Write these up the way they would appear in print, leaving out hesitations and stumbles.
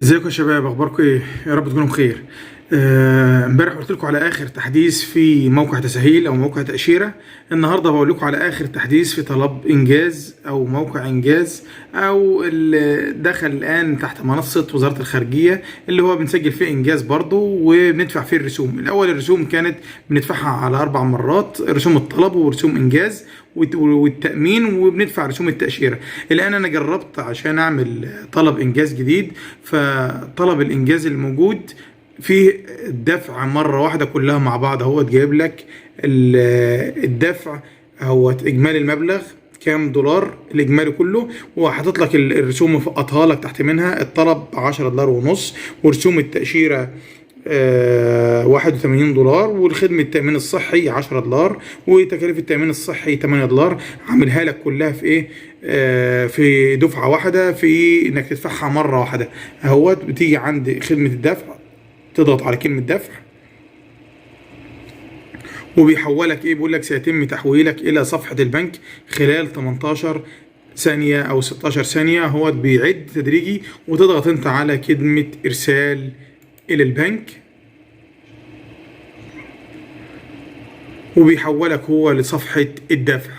ازيكم يا شباب، اخباركم ايه؟ يا رب تكونوا بخير. امبارح قلت لكم على اخر تحديث في موقع تسهيل او موقع تاشيره. النهارده بقول لكم على اخر تحديث في طلب انجاز او موقع انجاز، او اللي دخل الان تحت منصه وزاره الخارجيه، اللي هو بنسجل فيه انجاز برضه وبندفع فيه الرسوم. الاول الرسوم كانت بندفعها على 4 مرات: رسوم الطلب ورسوم انجاز والتأمين، وبندفع رسوم التأشيرة. الآن أنا جربت عشان أعمل طلب إنجاز جديد، فطلب الإنجاز الموجود فيه الدفع مرة واحدة كلها مع بعض. هو جايب لك الدفع، هو إجمالي المبلغ كام دولار الإجمالي كله، وحاطط لك الرسوم مفقطها لك تحت منها. الطلب 10 دولار ونص، ورسوم التأشيرة 81 دولار، والخدمة التأمين الصحي 10 دولار، وتكاليف التأمين الصحي 8 دولار. عاملها لك كلها في ايه؟ في دفعة واحدة، في انك تدفعها مرة واحدة. اهوت بتيجي عند خدمة الدفع، تضغط على كلمة دفع، وبيحولك ايه؟ بيقول لك سيتم تحويلك الى صفحة البنك خلال 18 ثانية او 16 ثانية. هو بيعد تدريجي، وتضغط انت على كلمة ارسال الى البنك، وبيحولك هو لصفحة الدفع.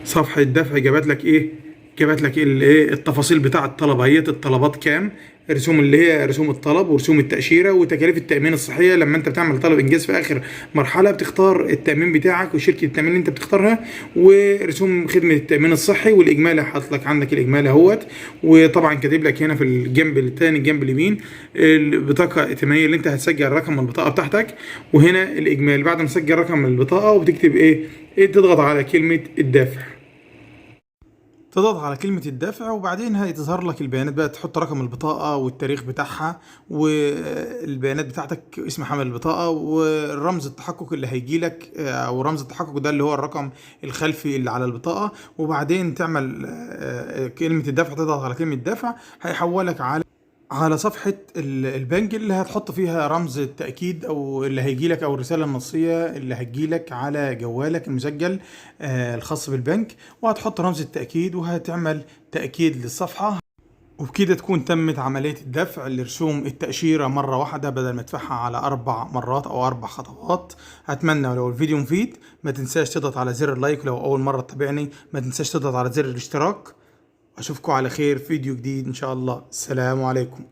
صفحة الدفع جابت لك ايه؟ جابت لك الايه؟ التفاصيل بتاع الطلب، هي الطلبات كام، رسوم اللي هي رسوم الطلب ورسوم التأشيرة وتكاليف التأمين الصحية. لما انت بتعمل طلب انجاز في اخر مرحلة بتختار التأمين بتاعك وشركة التأمين اللي انت بتختارها، ورسوم خدمة التأمين الصحي، والاجمالي حاطط لك عندك الاجمالي اهوت. وطبعا كاتب لك هنا في الجنب الثاني، الجنب اليمين، البطاقة الائتمانية اللي انت هتسجل رقم البطاقة بتاعتك، وهنا الاجمالي. بعد ما تسجل رقم البطاقة وبتكتب ايه تضغط على كلمة الدافع. تضغط على كلمة الدافع، وبعدين هتظهر لك البيانات بقى. تحط رقم البطاقة والتاريخ بتاعها، والبيانات بتاعتك، اسم حامل البطاقة، والرمز التحقق اللي هيجي لك، او رمز التحقق ده اللي هو الرقم الخلفي اللي على البطاقة. وبعدين تعمل كلمة الدفع، تضغط على كلمة دفع، هيحولك على صفحة البنك اللي هتحط فيها رمز التأكيد، أو اللي هيجيلك، أو الرسالة النصية اللي هتجيلك على جوالك المسجل الخاص بالبنك. وهتحط رمز التأكيد، وهتعمل تأكيد للصفحة. وبكده تكون تمت عملية الدفع لرسوم التأشيرة مرة واحدة، بدل ما تدفعها على 4 مرات أو 4 خطوات. أتمنى لو الفيديو مفيد ما تنساش تضغط على زر اللايك، لو أول مرة تتابعني ما تنساش تضغط على زر الاشتراك. أشوفكم على خير في فيديو جديد إن شاء الله. السلام عليكم.